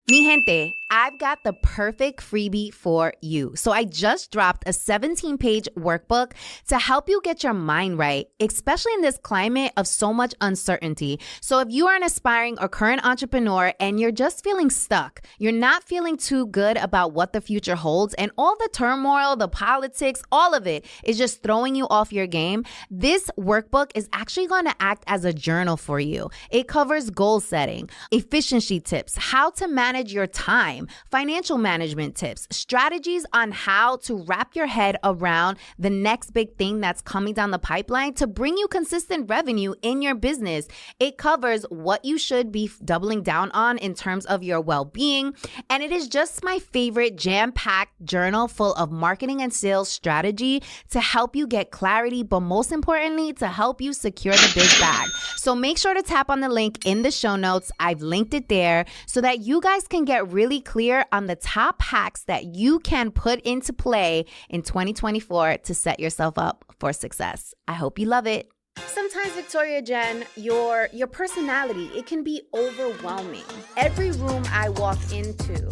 Mi gente, I've got the perfect freebie for you. So I just dropped a 17-page workbook to help you get your mind right, especially in this climate of so much uncertainty. So if you are an aspiring or current entrepreneur and you're just feeling stuck, you're not feeling too good about what the future holds, and all the turmoil, the politics, all of it is just throwing you off your game, this workbook is actually going to act as a journal for you. It covers goal setting, efficiency tips, how to manage your time, financial management tips, strategies on how to wrap your head around the next big thing that's coming down the pipeline to bring you consistent revenue in your business. It covers what you should be doubling down on in terms of your well-being. And it is just my favorite jam-packed journal full of marketing and sales strategy to help you get clarity, but most importantly, to help you secure the biz bag. So make sure to tap on the link in the show notes. I've linked it there so that you guys can get really clear on the top hacks that you can put into play in 2024 to set yourself up for success. I hope you love it. Sometimes, Victoria Jenn, your personality, it can be overwhelming. Every room I walk into,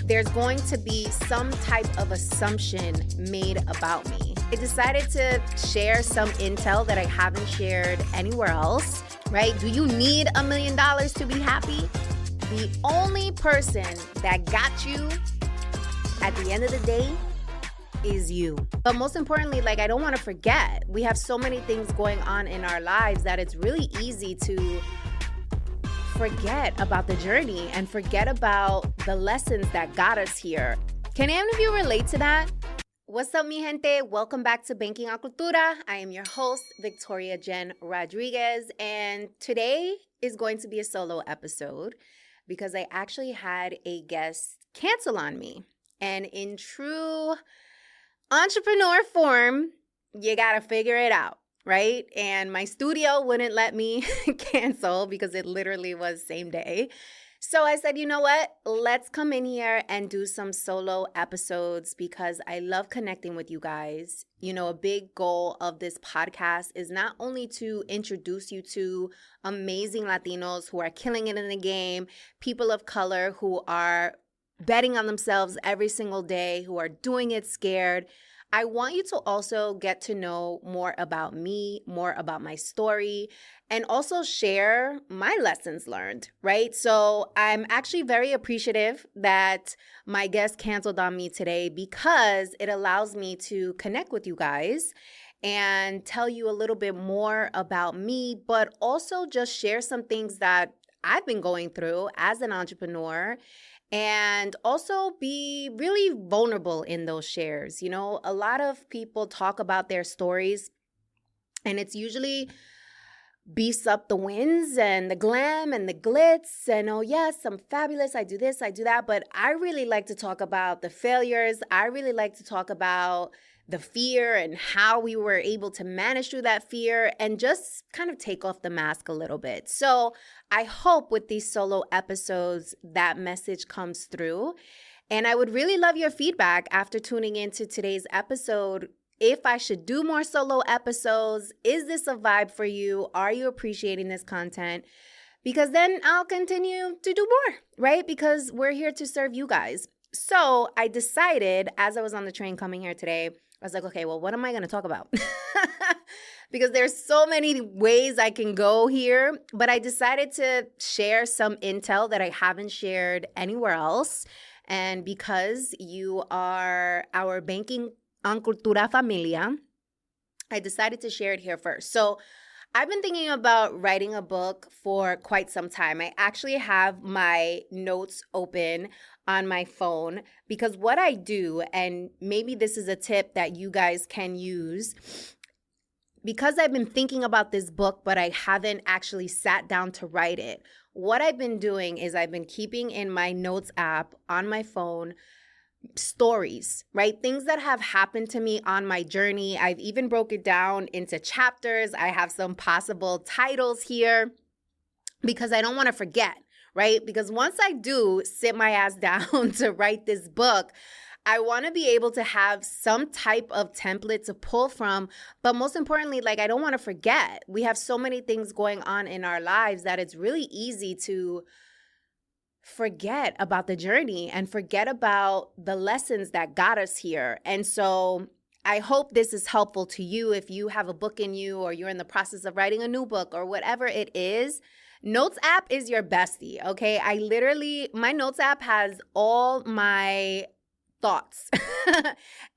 there's going to be some type of assumption made about me. I decided to share some intel that I haven't shared anywhere else, right? Do you need $1 million to be happy? The only person that got you at the end of the day is you. But most importantly, I don't want to forget, we have so many things going on in our lives that it's really easy to forget about the journey and forget about the lessons that got us here. Can any of you relate to that? What's up, mi gente? Welcome back to Banking on Cultura. I am your host, Victoria Jenn Rodriguez, and today is going to be a solo episode because I actually had a guest cancel on me. And in true entrepreneur form, you gotta figure it out, right? And my studio wouldn't let me cancel because it literally was same day. So I said, you know what? Let's come in here and do some solo episodes because I love connecting with you guys. You know, a big goal of this podcast is not only to introduce you to amazing Latinos who are killing it in the game, people of color who are betting on themselves every single day, who are doing it scared. I want you to also get to know more about me, more about my story, and also share my lessons learned, right? So I'm actually very appreciative that my guest canceled on me today because it allows me to connect with you guys and tell you a little bit more about me, but also just share some things that I've been going through as an entrepreneur and also be really vulnerable in those shares. You know, a lot of people talk about their stories and it's usually beefs up the wins and the glam and the glitz and, oh yes, I'm fabulous, I do this, I do that. But I really like to talk about the failures. I really like to talk about the fear and how we were able to manage through that fear and just kind of take off the mask a little bit. So I hope with these solo episodes that message comes through. And I would really love your feedback after tuning into today's episode. If I should do more solo episodes, is this a vibe for you? Are you appreciating this content? Because then I'll continue to do more, right? Because we're here to serve you guys. So I decided as I was on the train coming here today, I was like, okay, well, what am I going to talk about? Because there's so many ways I can go here, but I decided to share some intel that I haven't shared anywhere else. And because you are our Banking on Cultura familia, I decided to share it here first. So I've been thinking about writing a book for quite some time. I actually have my notes open on my phone because what I do, and maybe this is a tip that you guys can use, because I've been thinking about this book, but I haven't actually sat down to write it. What I've been doing is I've been keeping in my notes app on my phone stories, right? Things that have happened to me on my journey. I've even broke it down into chapters. I have some possible titles here because I don't want to forget, right? Because once I do sit my ass down to write this book, I want to be able to have some type of template to pull from. But most importantly, I don't want to forget. We have so many things going on in our lives that it's really easy to forget about the journey and forget about the lessons that got us here. And so I hope this is helpful to you if you have a book in you or you're in the process of writing a new book or whatever it is. Notes app is your bestie, okay? My Notes app has all my thoughts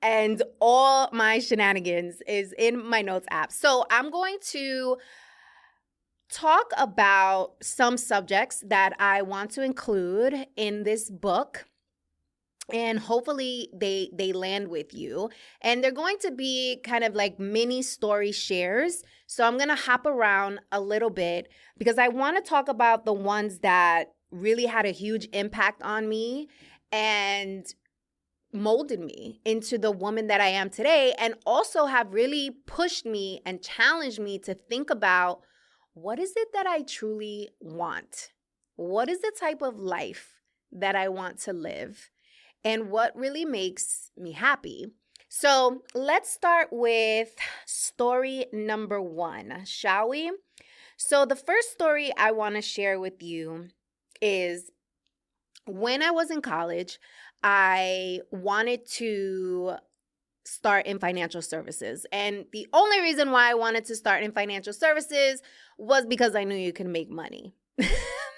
and all my shenanigans is in my Notes app. So I'm going to talk about some subjects that I want to include in this book. And hopefully they land with you. And they're going to be kind of like mini story shares. So I'm going to hop around a little bit because I want to talk about the ones that really had a huge impact on me and molded me into the woman that I am today, and also have really pushed me and challenged me to think about, what is it that I truly want? What is the type of life that I want to live? And what really makes me happy? So let's start with story number 1, shall we? So the first story I want to share with you is when I was in college, I wanted to start in financial services. And the only reason why I wanted to start in financial services was because I knew you could make money.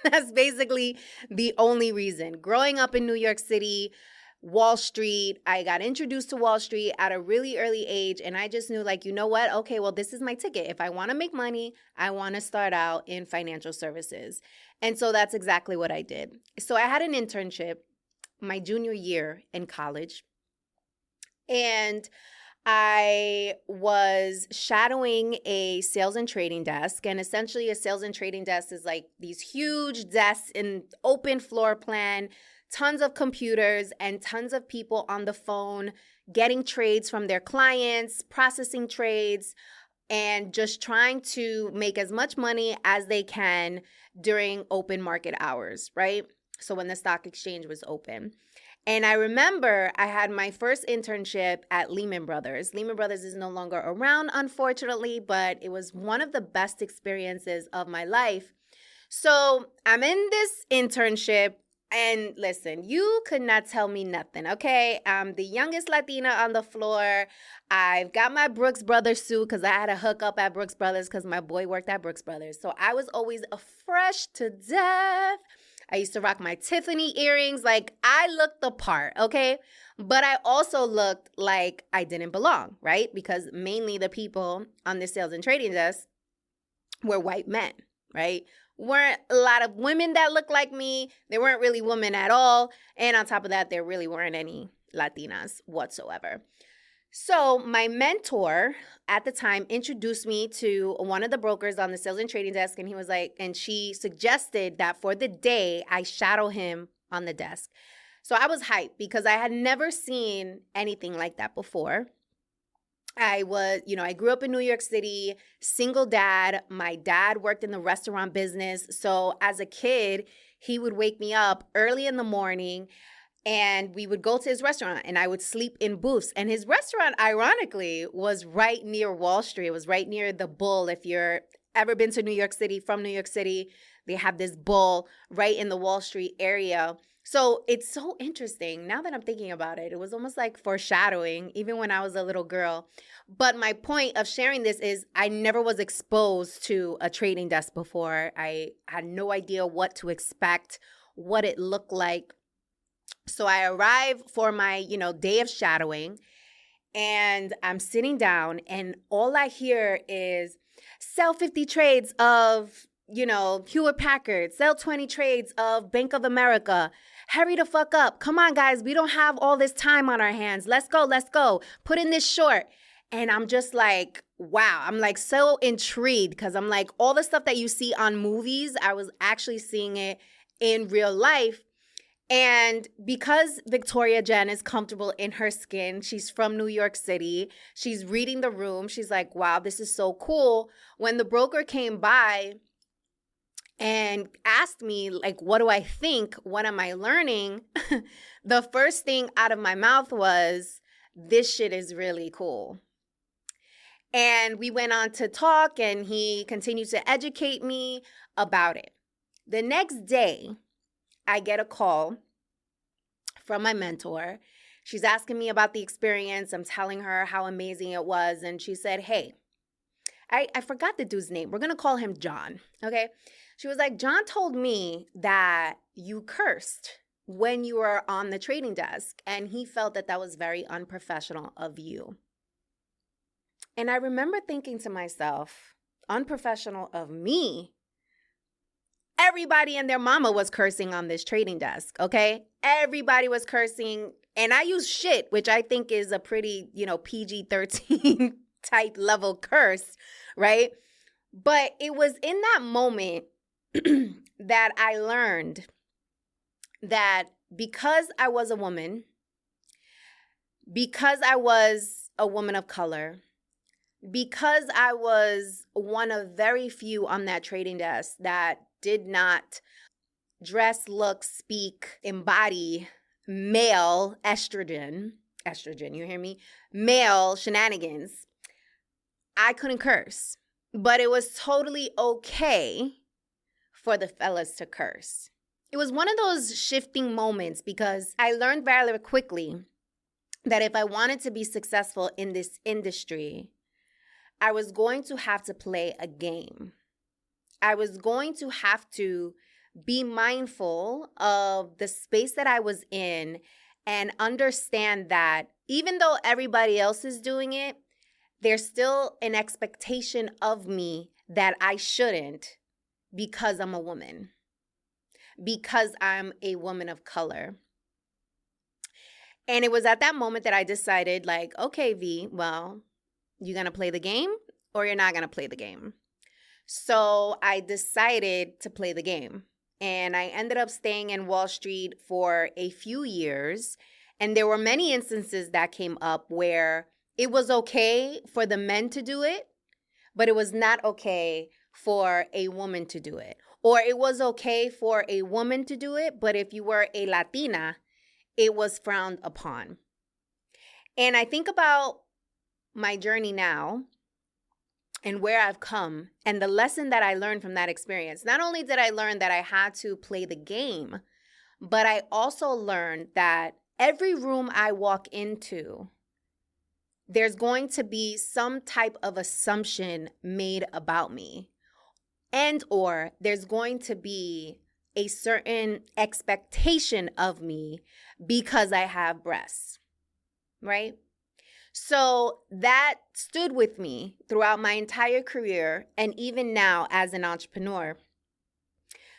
That's basically the only reason. Growing up in New York City, Wall Street, I got introduced to Wall Street at a really early age, and I just knew, like, you know what? Okay, well, this is my ticket. If I want to make money, I want to start out in financial services. And so that's exactly what I did. So I had an internship my junior year in college, and I was shadowing a sales and trading desk. And essentially a sales and trading desk is like these huge desks in open floor plan, tons of computers and tons of people on the phone getting trades from their clients, processing trades, and just trying to make as much money as they can during open market hours, right? So when the stock exchange was open. And I remember I had my first internship at Lehman Brothers. Lehman Brothers is no longer around, unfortunately, but it was one of the best experiences of my life. So I'm in this internship, and listen, you could not tell me nothing, okay? I'm the youngest Latina on the floor. I've got my Brooks Brothers suit because I had a hookup at Brooks Brothers because my boy worked at Brooks Brothers. So I was always fresh to death. I used to rock my Tiffany earrings. Like, I looked the part, okay? But I also looked like I didn't belong, right? Because mainly the people on the sales and trading desk were white men, right? Weren't a lot of women that looked like me. They weren't really women at all. And on top of that, there really weren't any Latinas whatsoever. So my mentor at the time introduced me to one of the brokers on the sales and trading desk, and he was like, and she suggested that for the day I shadow him on the desk. So I was hyped because I had never seen anything like that before. I grew up in New York City, single dad. My dad worked in the restaurant business. So as a kid, he would wake me up early in the morning, and we would go to his restaurant, and I would sleep in booths. And his restaurant, ironically, was right near Wall Street. It was right near the Bull. If you're ever been to New York City, from New York City, they have this Bull right in the Wall Street area. So it's so interesting. Now that I'm thinking about it, it was almost like foreshadowing, even when I was a little girl. But my point of sharing this is I never was exposed to a trading desk before. I had no idea what to expect, what it looked like. So I arrive for my, day of shadowing, and I'm sitting down, and all I hear is sell 50 trades of, Hewlett Packard, sell 20 trades of Bank of America. Hurry the fuck up. Come on, guys. We don't have all this time on our hands. Let's go. Put in this short. And I'm just like, wow. I'm like so intrigued because I'm like, all the stuff that you see on movies, I was actually seeing it in real life. And because Victoria Jenn is comfortable in her skin, she's from New York City, she's reading the room, she's like, wow, this is so cool. When the broker came by and asked me, like, what do I think? What am I learning? The first thing out of my mouth was, this shit is really cool. And we went on to talk, and he continued to educate me about it. The next day, I get a call from my mentor. She's asking me about the experience. I'm telling her how amazing it was. And she said, hey, I forgot the dude's name. We're going to call him John, okay? She was like, John told me that you cursed when you were on the trading desk, and he felt that that was very unprofessional of you. And I remember thinking to myself, unprofessional of me? Everybody and their mama was cursing on this trading desk, okay? Everybody was cursing, and I use shit, which I think is a pretty, PG-13 type level curse, right? But it was in that moment that I learned that because I was a woman, because I was a woman of color, because I was one of very few on that trading desk that did not dress, look, speak, embody male estrogen, you hear me? Male shenanigans. I couldn't curse, but it was totally okay for the fellas to curse. It was one of those shifting moments because I learned very quickly that if I wanted to be successful in this industry, I was going to have to play a game. I was going to have to be mindful of the space that I was in and understand that even though everybody else is doing it, there's still an expectation of me that I shouldn't because I'm a woman, because I'm a woman of color. And it was at that moment that I decided, like, okay, V, well, you gonna play the game or you're not gonna play the game? So I decided to play the game. And I ended up staying in Wall Street for a few years. And there were many instances that came up where it was okay for the men to do it, but it was not okay for a woman to do it. Or it was okay for a woman to do it, but if you were a Latina, it was frowned upon. And I think about my journey now and where I've come and the lesson that I learned from that experience. Not only did I learn that I had to play the game, but I also learned that every room I walk into, there's going to be some type of assumption made about me, and or there's going to be a certain expectation of me because I have breasts, right? So that stood with me throughout my entire career and even now as an entrepreneur.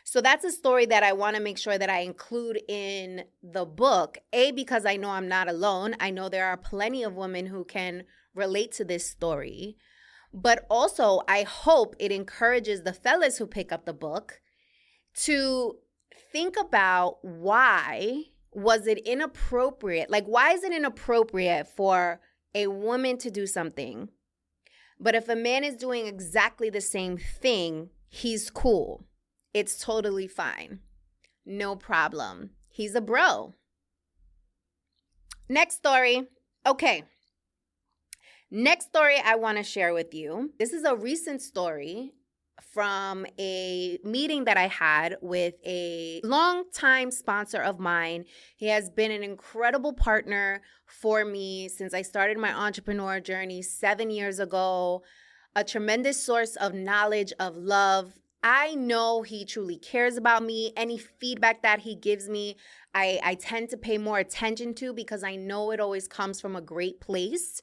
So that's a story that I want to make sure that I include in the book, because I know I'm not alone. I know there are plenty of women who can relate to this story. But also, I hope it encourages the fellas who pick up the book to think about why was it inappropriate? Like, why is it inappropriate for a woman to do something, but if a man is doing exactly the same thing, he's cool. It's totally fine. No problem. He's a bro. Next story. Okay. Next story I want to share with you. This is a recent story from a meeting that I had with a longtime sponsor of mine. He has been an incredible partner for me since I started my entrepreneur journey 7 years ago. A tremendous source of knowledge, of love. I know he truly cares about me. Any feedback that he gives me, I tend to pay more attention to because I know it always comes from a great place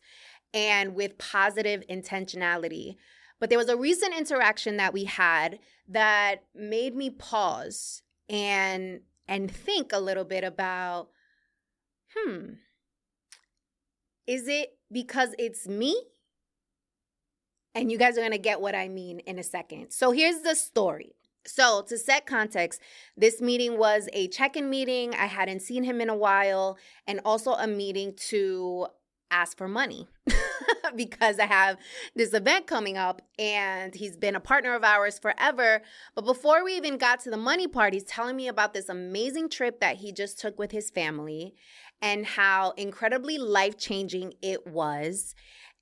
and with positive intentionality. But there was a recent interaction that we had that made me pause and think a little bit about, is it because it's me? And you guys are going to get what I mean in a second. So here's the story. So to set context, this meeting was a check-in meeting. I hadn't seen him in a while, and also a meeting to ask for money because I have this event coming up and he's been a partner of ours forever. But before we even got to the money part, he's telling me about this amazing trip that he just took with his family and how incredibly life-changing it was.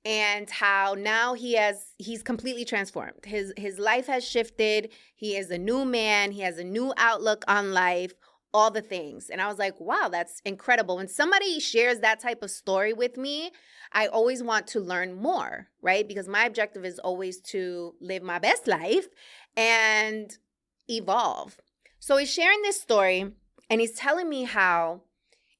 And how now he's completely transformed. His life has shifted. He is a new man. He has a new outlook on life. all the things. And I was like, wow, that's incredible. When somebody shares that type of story with me, I always want to learn more, right? Because my objective is always to live my best life and evolve. So he's sharing this story and he's telling me how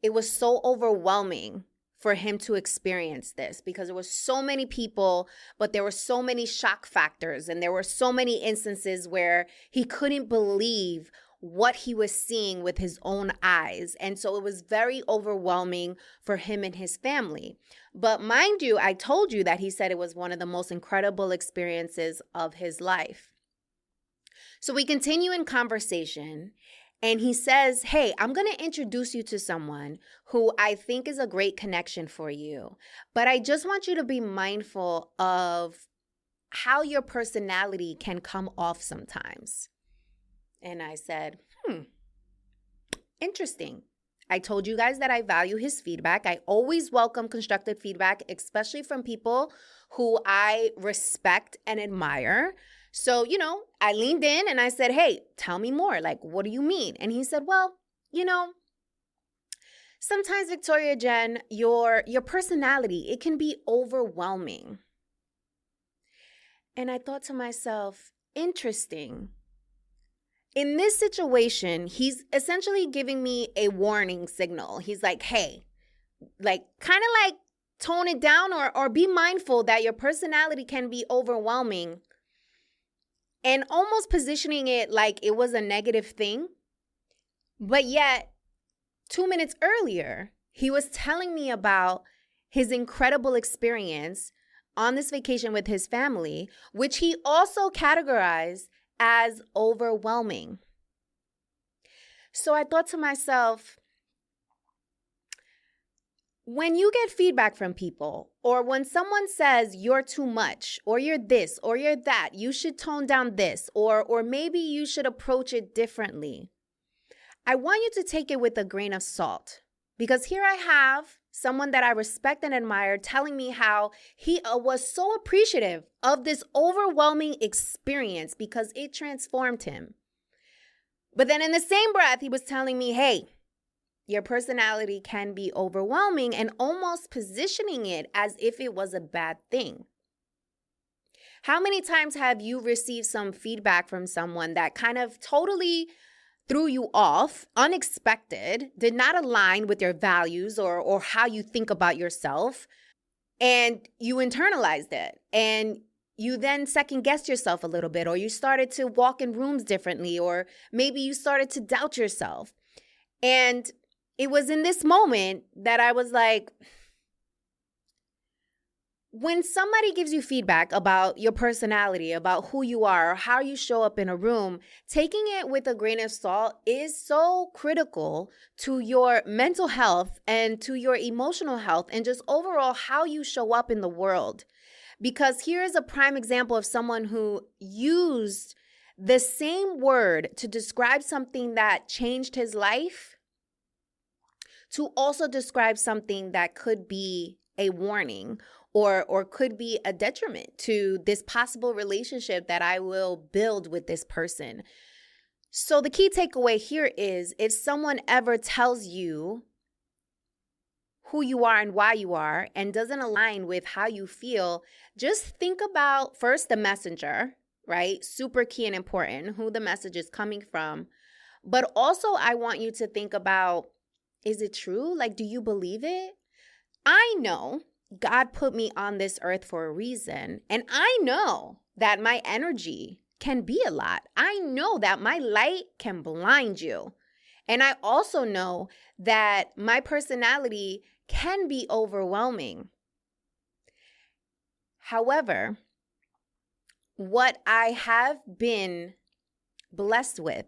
it was so overwhelming for him to experience this because there were so many people, but there were so many shock factors and there were so many instances where he couldn't believe what he was seeing with his own eyes. And so it was very overwhelming for him and his family. But mind you, I told you that he said it was one of the most incredible experiences of his life. So we continue in conversation and he says, hey, I'm going to introduce you to someone who I think is a great connection for you. But I just want you to be mindful of how your personality can come off sometimes. And I said, interesting. I told you guys that I value his feedback. I always welcome constructive feedback, especially from people who I respect and admire. So, I leaned in and I said, hey, tell me more. Like, what do you mean? And he said, well, sometimes, Victoria Jenn, your personality, it can be overwhelming. And I thought to myself, interesting. In this situation, he's essentially giving me a warning signal. He's like, hey, kind of tone it down or be mindful that your personality can be overwhelming, and almost positioning it like it was a negative thing. But yet, 2 minutes earlier, he was telling me about his incredible experience on this vacation with his family, which he also categorized as overwhelming. So I thought to myself, when you get feedback from people, or when someone says you're too much, or you're this, or you're that, you should tone down this, or maybe you should approach it differently, I want you to take it with a grain of salt. Because here I have someone that I respect and admire telling me how he was so appreciative of this overwhelming experience because it transformed him. But then in the same breath, he was telling me, hey, your personality can be overwhelming, and almost positioning it as if it was a bad thing. How many times have you received some feedback from someone that kind of totally threw you off, unexpected, did not align with your values or how you think about yourself, and you internalized it, and you then second-guessed yourself a little bit, or you started to walk in rooms differently, or maybe you started to doubt yourself. And it was in this moment that I was like, when somebody gives you feedback about your personality, about who you are, or how you show up in a room, taking it with a grain of salt is so critical to your mental health and to your emotional health and just overall how you show up in the world. Because here is a prime example of someone who used the same word to describe something that changed his life to also describe something that could be a warning or could be a detriment to this possible relationship that I will build with this person. So the key takeaway here is, if someone ever tells you who you are and why you are and doesn't align with how you feel, just think about first the messenger, right? Super key and important, who the message is coming from. But also I want you to think about, is it true? Like, do you believe it? I know God put me on this earth for a reason. And I know that my energy can be a lot. I know that my light can blind you. And I also know that my personality can be overwhelming. However, what I have been blessed with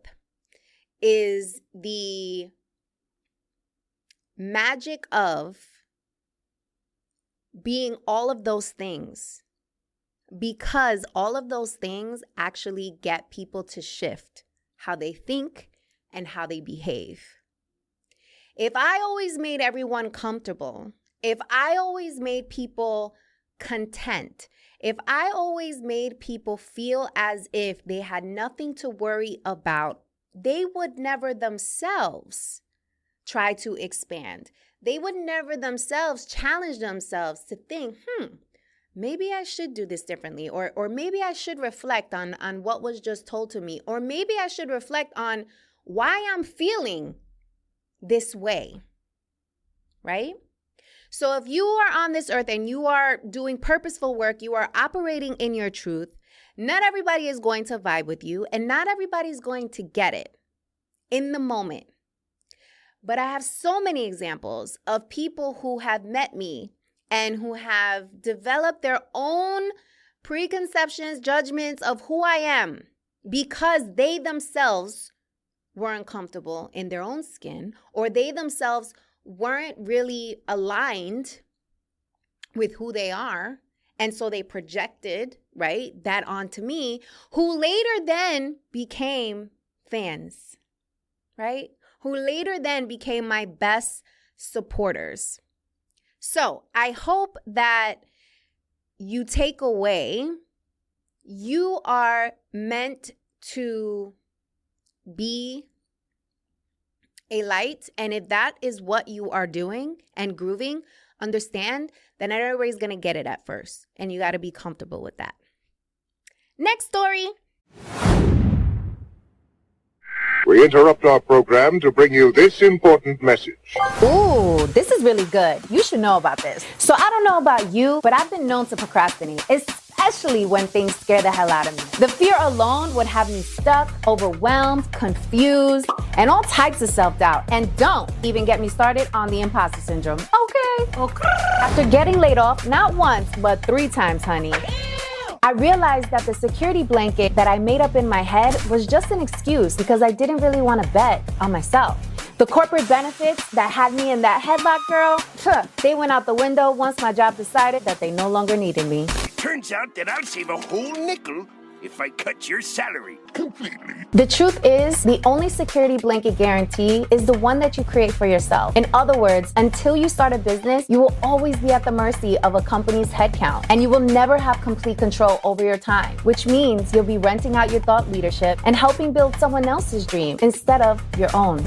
is the magic of being all of those things, because all of those things actually get people to shift how they think and how they behave. If I always made everyone comfortable, if I always made people content, if I always made people feel as if they had nothing to worry about, they would never themselves try to expand. They would never themselves challenge themselves to think, maybe I should do this differently, or maybe I should reflect on what was just told to me, or maybe I should reflect on why I'm feeling this way, right? So if you are on this earth and you are doing purposeful work, you are operating in your truth, not everybody is going to vibe with you, and not everybody is going to get it in the moment. But I have so many examples of people who have met me and who have developed their own preconceptions, judgments of who I am because they themselves weren't comfortable in their own skin, or they themselves weren't really aligned with who they are. And so they projected, right, that onto me, who later then became fans, right? Who later then became my best supporters. So I hope that you take away, you are meant to be a light. And if that is what you are doing and grooving, understand that not everybody's going to get it at first. And you got to be comfortable with that. Next story. We interrupt our program to bring you this important message. Ooh, this is really good. You should know about this. So I don't know about you, but I've been known to procrastinate, especially when things scare the hell out of me. The fear alone would have me stuck, overwhelmed, confused, and all types of self-doubt. And don't even get me started on the imposter syndrome. Okay. After getting laid off, not once, but 3 times, honey, I realized that the security blanket that I made up in my head was just an excuse because I didn't really want to bet on myself. The corporate benefits that had me in that headlock, girl, they went out the window once my job decided that they no longer needed me. Turns out that I'll save a whole nickel if I cut your salary completely. The truth is, the only security blanket guarantee is the one that you create for yourself. In other words, until you start a business, you will always be at the mercy of a company's headcount, and you will never have complete control over your time, which means you'll be renting out your thought leadership and helping build someone else's dream instead of your own.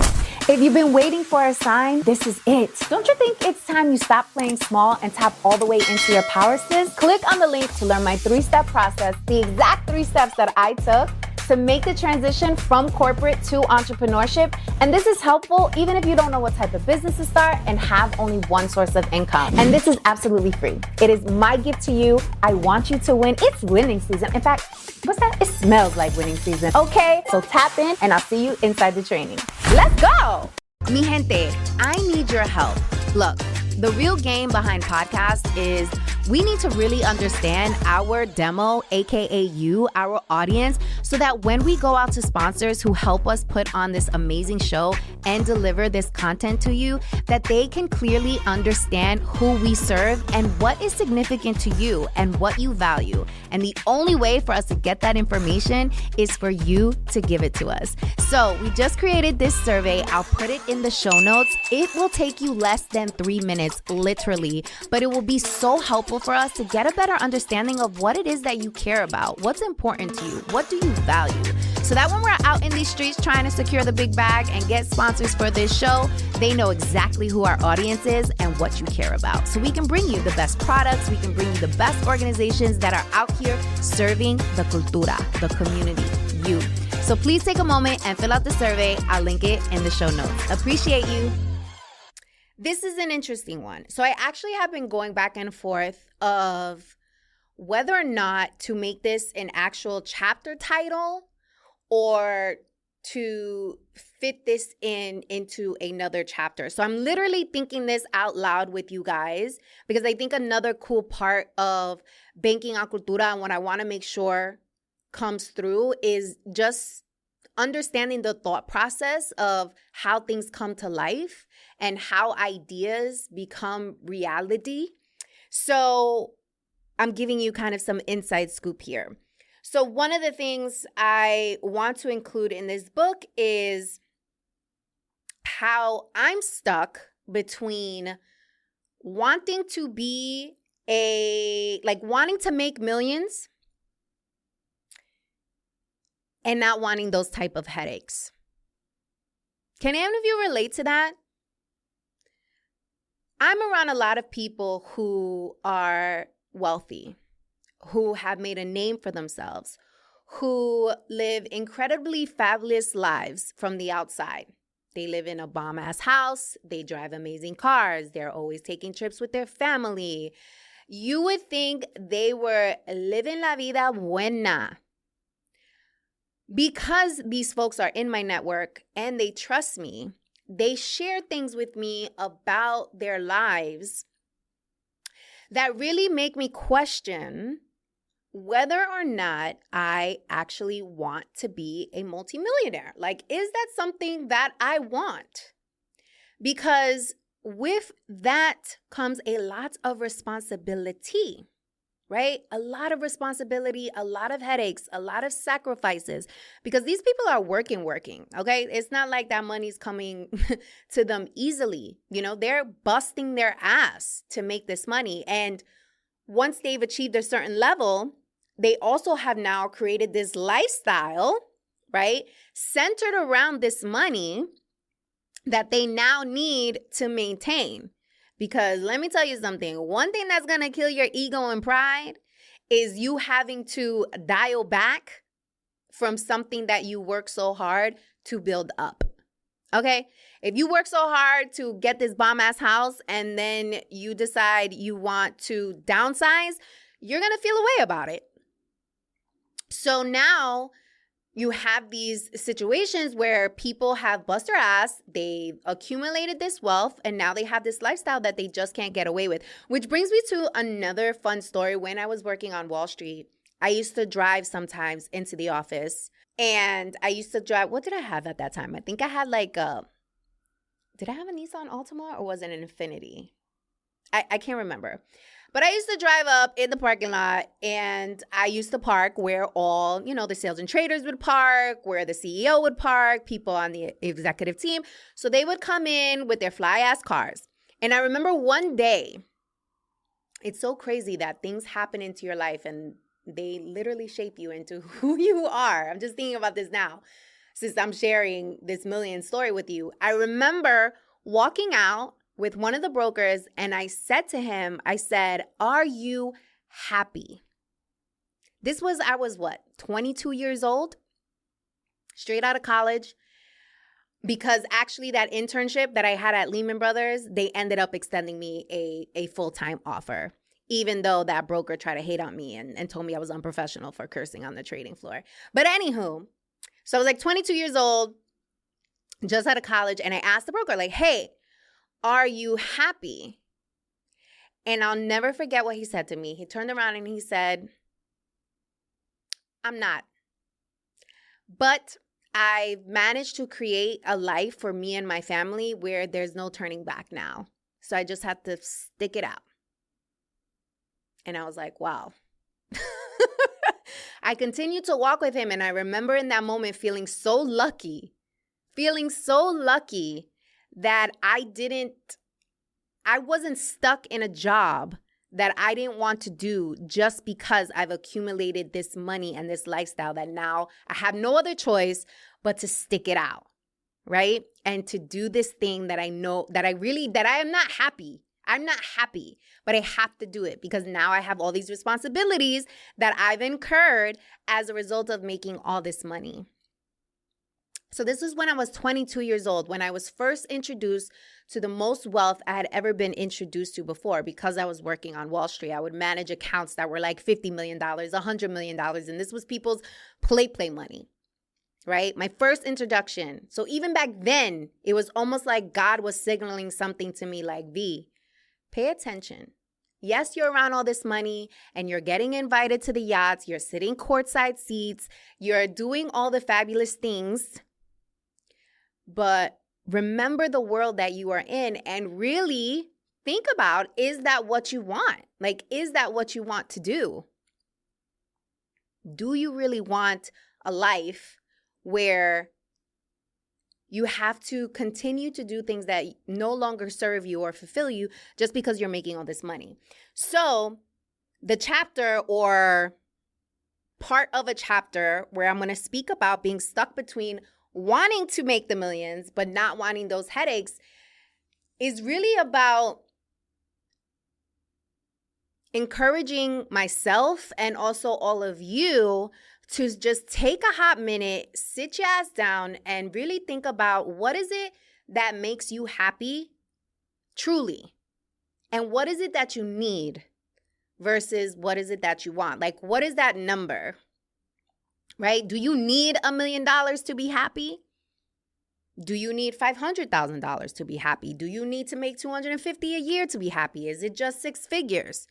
If you've been waiting for a sign, this is it. Don't you think it's time you stop playing small and tap all the way into your power, sis? Click on the link to learn my 3-step process, the exact 3 steps that I took to make the transition from corporate to entrepreneurship. And this is helpful even if you don't know what type of business to start and have only one source of income. And this is absolutely free. It is my gift to you. I want you to win. It's winning season. In fact, what's that? It smells like winning season. Okay, so tap in and I'll see you inside the training. Let's go! Mi gente, I need your help. Look, the real game behind podcasts is we need to really understand our demo, aka you, our audience, so that when we go out to sponsors who help us put on this amazing show and deliver this content to you, that they can clearly understand who we serve and what is significant to you and what you value. And the only way for us to get that information is for you to give it to us. So we just created this survey. I'll put it in the show notes. It will take you less than 3 minutes, literally, but it will be so helpful for us to get a better understanding of what it is that you care about, what's important to you, what do you value, so that when we're out in these streets trying to secure the big bag and get sponsors for this show, they know exactly who our audience is and what you care about. So we can bring you the best products, we can bring you the best organizations that are out here serving the cultura, the community, you. So please take a moment and fill out the survey. I'll link it in the show notes. Appreciate you. This is an interesting one. So I actually have been going back and forth of whether or not to make this an actual chapter title or to fit this into another chapter. So I'm literally thinking this out loud with you guys because I think another cool part of banking on Cultura and what I want to make sure comes through is just understanding the thought process of how things come to life and how ideas become reality. So I'm giving you kind of some inside scoop here. So one of the things I want to include in this book is how I'm stuck between wanting to be wanting to make millions and not wanting those type of headaches. Can any of you relate to that? I'm around a lot of people who are wealthy, who have made a name for themselves, who live incredibly fabulous lives from the outside. They live in a bomb-ass house. They drive amazing cars. They're always taking trips with their family. You would think they were living la vida buena. Because these folks are in my network and they trust me, they share things with me about their lives that really make me question whether or not I actually want to be a multimillionaire. Like, is that something that I want? Because with that comes a lot of responsibility, right? A lot of responsibility, a lot of headaches, a lot of sacrifices, because these people are working, okay? It's not like that money's coming to them easily. You know, they're busting their ass to make this money. And once they've achieved a certain level, they also have now created this lifestyle, right, centered around this money that they now need to maintain. Because let me tell you something, one thing that's going to kill your ego and pride is you having to dial back from something that you work so hard to build up. Okay? If you work so hard to get this bomb-ass house and then you decide you want to downsize, you're going to feel a way about it. So now you have these situations where people have bust their ass, they've accumulated this wealth, and now they have this lifestyle that they just can't get away with. Which brings me to another fun story. When I was working on Wall Street, I used to drive sometimes into the office, and I used to drive, what did I have at that time? I think I had like did I have a Nissan Altima or was it an Infiniti? I can't remember. But I used to drive up in the parking lot, and I used to park where all, you know, the sales and traders would park, where the CEO would park, people on the executive team. So they would come in with their fly-ass cars. And I remember one day, it's so crazy that things happen into your life and they literally shape you into who you are. I'm just thinking about this now, since I'm sharing this million story with you. I remember walking out with one of the brokers, and I said to him, I said, "Are you happy?" I was what, 22 years old, straight out of college, because actually that internship that I had at Lehman Brothers, they ended up extending me a full-time offer, even though that broker tried to hate on me and told me I was unprofessional for cursing on the trading floor. But anywho, so I was like 22 years old, just out of college, and I asked the broker, like, "Hey, are you happy?" And I'll never forget what he said to me. He turned around and he said, "I'm not. But I've managed to create a life for me and my family where there's no turning back now. So I just have to stick it out." And I was like, wow. I continued to walk with him. And I remember in that moment feeling so lucky that I wasn't stuck in a job that I didn't want to do just because I've accumulated this money and this lifestyle that now I have no other choice but to stick it out, right? And to do this thing that I know that I am not happy. I'm not happy, but I have to do it because now I have all these responsibilities that I've incurred as a result of making all this money. So this was when I was 22 years old, when I was first introduced to the most wealth I had ever been introduced to before. Because I was working on Wall Street, I would manage accounts that were like $50 million, $100 million. And this was people's play money, right? My first introduction. So even back then, it was almost like God was signaling something to me like, V, pay attention. Yes, you're around all this money and you're getting invited to the yachts. You're sitting courtside seats. You're doing all the fabulous things. But remember the world that you are in and really think about, is that what you want? Like, is that what you want to do? Do you really want a life where you have to continue to do things that no longer serve you or fulfill you just because you're making all this money? So the chapter or part of a chapter where I'm going to speak about being stuck between wanting to make the millions, but not wanting those headaches is really about encouraging myself and also all of you to just take a hot minute, sit your ass down, and really think about what is it that makes you happy truly? And what is it that you need versus what is it that you want? Like, what is that number? Right? Do you need $1 million to be happy? Do you need $500,000 to be happy? Do you need to make $250 a year to be happy? Is it just 6 figures?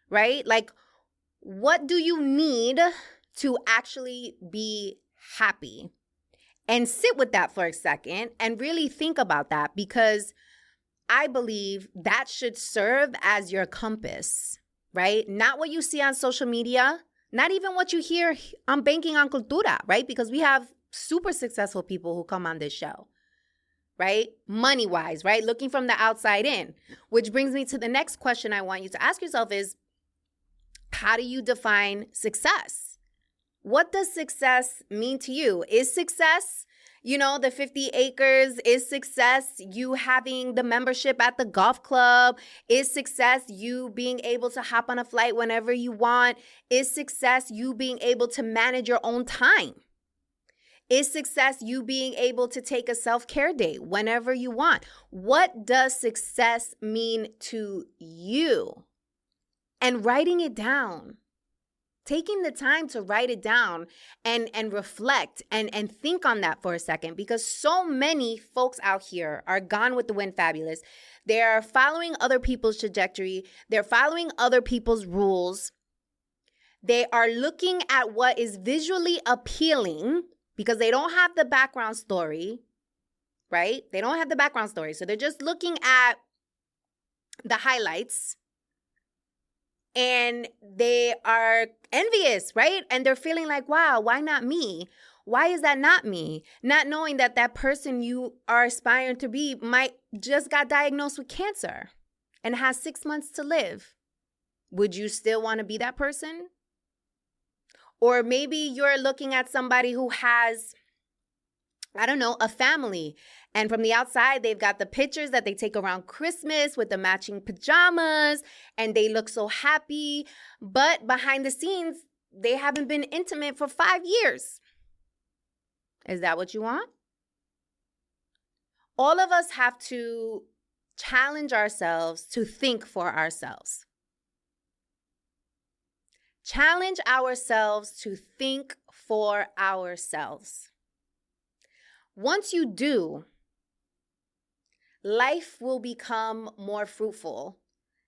Right? Like, what do you need to actually be happy? And sit with that for a second and really think about that, because I believe that should serve as your compass, right? Not what you see on social media, not even what you hear on Banking on Cultura, right? Because we have super successful people who come on this show, right? Money-wise, right? Looking from the outside in, which brings me to the next question I want you to ask yourself is, how do you define success? What does success mean to you? Is success, the 50 acres? Is success you having the membership at the golf club? Is success you being able to hop on a flight whenever you want? Is success you being able to manage your own time? Is success you being able to take a self-care day whenever you want? What does success mean to you? And writing it down. Taking the time to write it down and reflect and think on that for a second, because so many folks out here are gone with the wind fabulous. They're following other people's trajectory. They're following other people's rules. They are looking at what is visually appealing because they don't have the background story, right? They don't have the background story. So they're just looking at the highlights. And they are envious, right? And they're feeling like, wow, why not me? Why is that not me? Not knowing that that person you are aspiring to be might just got diagnosed with cancer and has 6 months to live. Would you still want to be that person? Or maybe you're looking at somebody who has, I don't know, a family. And from the outside, they've got the pictures that they take around Christmas with the matching pajamas, and they look so happy. But behind the scenes, they haven't been intimate for 5 years. Is that what you want? All of us have to challenge ourselves to think for ourselves. Challenge ourselves to think for ourselves. Once you do, life will become more fruitful.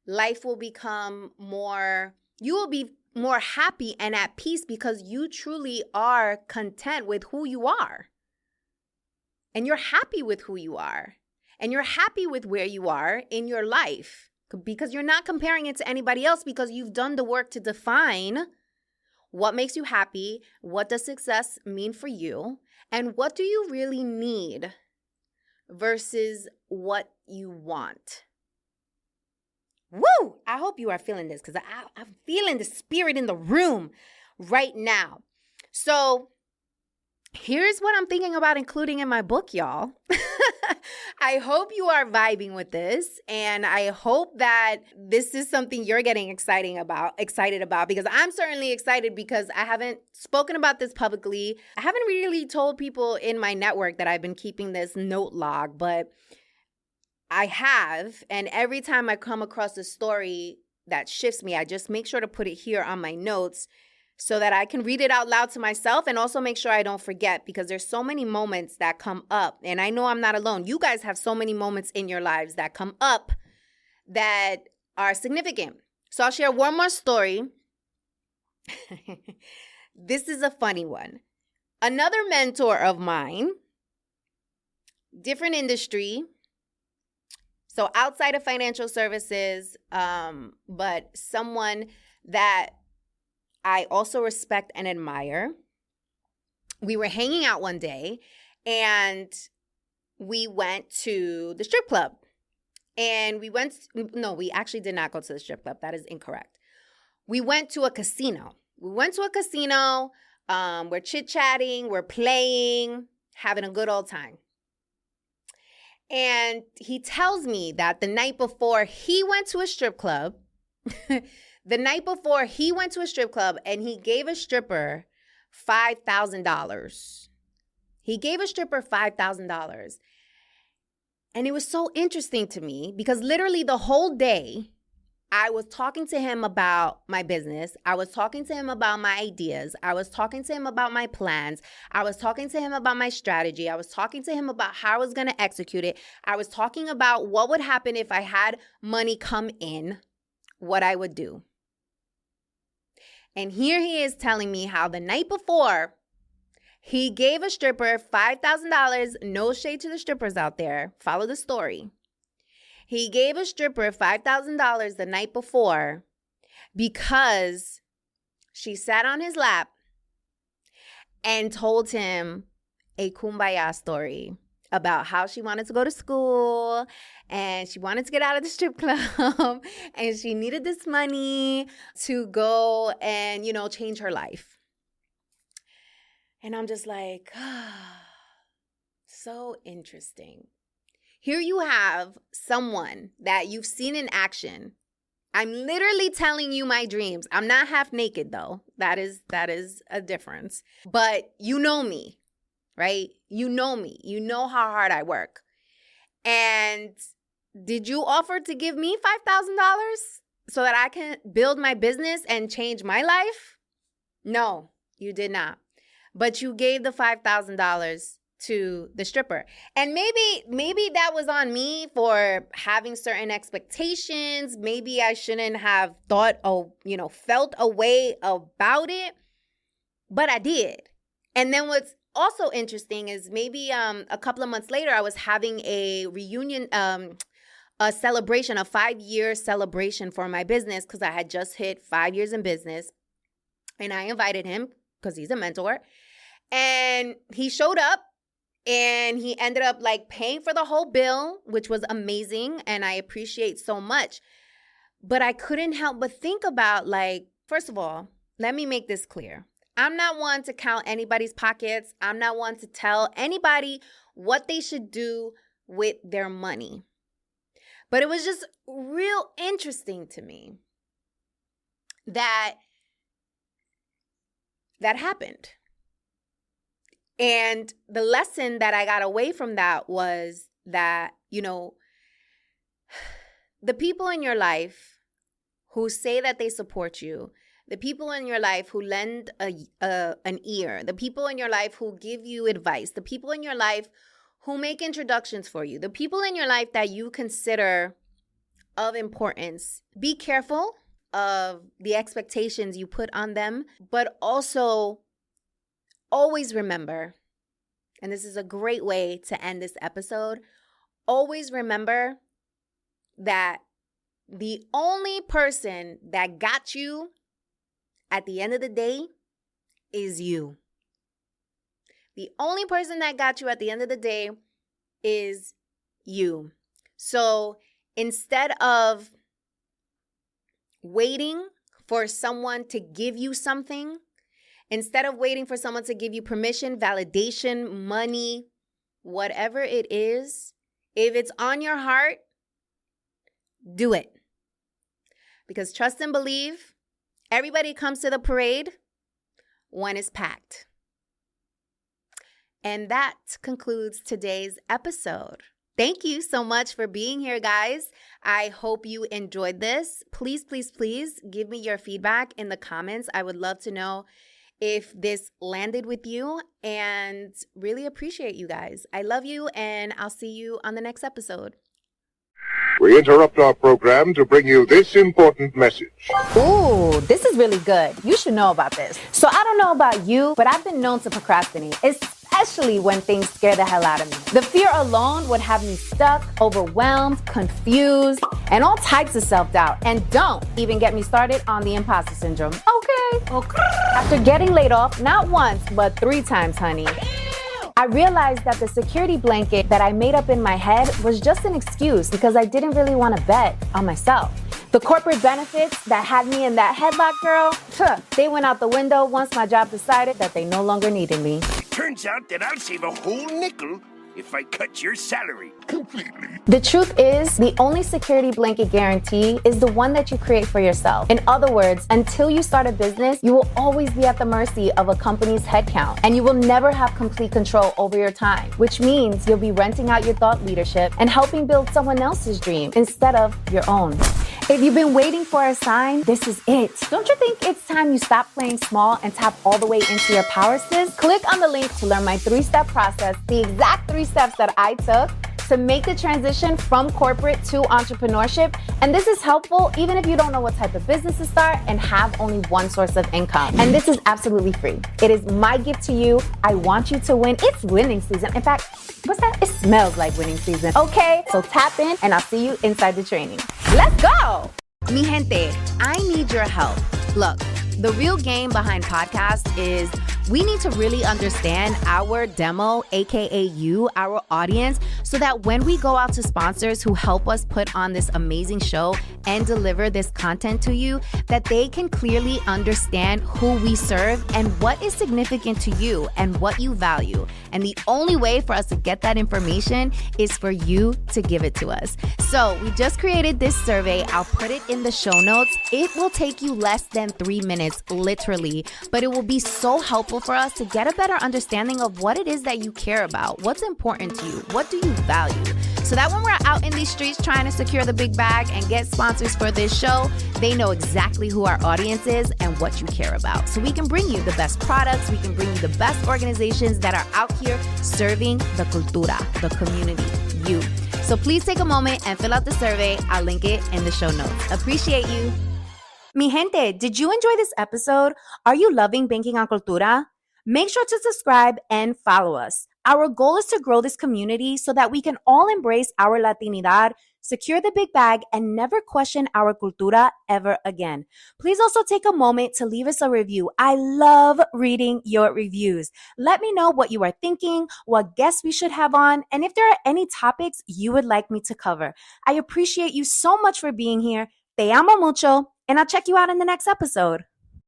Life will become you will be more happy and at peace because you truly are content with who you are. And you're happy with who you are. And you're happy with where you are in your life because you're not comparing it to anybody else, because you've done the work to define what makes you happy, what does success mean for you, and what do you really need versus what you want. Woo! I hope you are feeling this, because I'm feeling the spirit in the room right now. So here's what I'm thinking about including in my book, y'all. I hope you are vibing with this, and I hope that this is something you're getting excited about, because I'm certainly excited because I haven't spoken about this publicly. I haven't really told people in my network that I've been keeping this note log, but I have, and every time I come across a story that shifts me, I just make sure to put it here on my notes so that I can read it out loud to myself and also make sure I don't forget, because there's so many moments that come up, and I know I'm not alone. You guys have so many moments in your lives that come up that are significant. So I'll share one more story. This is a funny one. Another mentor of mine, different industry, so outside of financial services, but someone that I also respect and admire. We were hanging out one day and we went to the strip club. And we actually did not go to the strip club. That is incorrect. We went to a casino. We're chit-chatting, we're playing, having a good old time. And he tells me that the night before he went to a strip club, and he gave a stripper $5,000. He gave a stripper $5,000. And it was so interesting to me because literally the whole day, I was talking to him about my business. I was talking to him about my ideas. I was talking to him about my plans. I was talking to him about my strategy. I was talking to him about how I was going to execute it. I was talking about what would happen if I had money come in, what I would do. And here he is telling me how the night before, he gave a stripper $5,000. No shade to the strippers out there. Follow the story. He gave a stripper $5,000 the night before because she sat on his lap and told him a kumbaya story about how she wanted to go to school and she wanted to get out of the strip club and she needed this money to go and, change her life. And I'm just like, so interesting. Here you have someone that you've seen in action. I'm literally telling you my dreams. I'm not half naked though. That is a difference. But you know me, right? You know me. You know how hard I work. And did you offer to give me $5,000 so that I can build my business and change my life? No, you did not. But you gave the $5,000 to the stripper. And maybe that was on me for having certain expectations. Maybe I shouldn't have felt a way about it, but I did. And then what's also interesting is maybe a couple of months later, I was having a reunion, a celebration, a 5-year celebration for my business because I had just hit 5 years in business. And I invited him because he's a mentor. And he showed up. And he ended up paying for the whole bill, which was amazing. And I appreciate so much. But I couldn't help but think about first of all, let me make this clear. I'm not one to count anybody's pockets. I'm not one to tell anybody what they should do with their money. But it was just real interesting to me that happened. And the lesson that I got away from that was that, the people in your life who say that they support you, the people in your life who lend an ear, the people in your life who give you advice, the people in your life who make introductions for you, the people in your life that you consider of importance, be careful of the expectations you put on them, but also always remember, and this is a great way to end this episode, always remember that the only person that got you at the end of the day is you. The only person that got you at the end of the day is you. So instead of waiting for someone to give you something, instead of waiting for someone to give you permission, validation, money, whatever it is, if it's on your heart, do it. Because trust and believe, everybody comes to the parade when it's packed. And that concludes today's episode. Thank you so much for being here, guys. I hope you enjoyed this. Please, please, please give me your feedback in the comments. I would love to know if this landed with you, and really appreciate you guys. I love you, and I'll see you on the next episode. We interrupt our program to bring you this important message. Ooh, this is really good. You should know about this. So I don't know about you, but I've been known to procrastinate, especially when things scare the hell out of me. The fear alone would have me stuck, overwhelmed, confused, and all types of self-doubt. And don't even get me started on the imposter syndrome. Okay. After getting laid off, not once, but 3 times, honey, I realized that the security blanket that I made up in my head was just an excuse because I didn't really want to bet on myself. The corporate benefits that had me in that headlock, girl, they went out the window once my job decided that they no longer needed me. Turns out that I'll save a whole nickel if I cut your salary completely. The truth is, the only security blanket guarantee is the one that you create for yourself. In other words, until you start a business, you will always be at the mercy of a company's headcount, and you will never have complete control over your time, which means you'll be renting out your thought leadership and helping build someone else's dream instead of your own. If you've been waiting for a sign, this is it. Don't you think it's time you stop playing small and tap all the way into your power, sis? Click on the link to learn my 3-step process, the exact 3 steps that I took to make the transition from corporate to entrepreneurship. And this is helpful even if you don't know what type of business to start and have only one source of income. And this is absolutely free. It is my gift to you. I want you to win. It's winning season. In fact, what's that? It smells like winning season. Okay, so tap in and I'll see you inside the training. Let's go! Mi gente, I need your help. Look, the real game behind podcasts is we need to really understand our demo, aka you, our audience, so that when we go out to sponsors who help us put on this amazing show and deliver this content to you, that they can clearly understand who we serve and what is significant to you and what you value. And the only way for us to get that information is for you to give it to us. So we just created this survey. I'll put it in the show notes. It will take you less than 3 minutes, literally, but it will be so helpful for us to get a better understanding of what it is that you care about, what's important to you, what do you value, so that when we're out in these streets trying to secure the big bag and get sponsors for this show, they know exactly who our audience is and what you care about. So we can bring you the best products, we can bring you the best organizations that are out here serving the cultura, the community, you. So please take a moment and fill out the survey. I'll link it in the show notes. Appreciate you. Mi gente, did you enjoy this episode? Are you loving banking on Cultura? Make sure to subscribe and follow us. Our goal is to grow this community so that we can all embrace our Latinidad, secure the big bag, and never question our cultura ever again. Please also take a moment to leave us a review. I love reading your reviews. Let me know what you are thinking, what guests we should have on, and if there are any topics you would like me to cover. I appreciate you so much for being here. Te amo mucho, and I'll check you out in the next episode.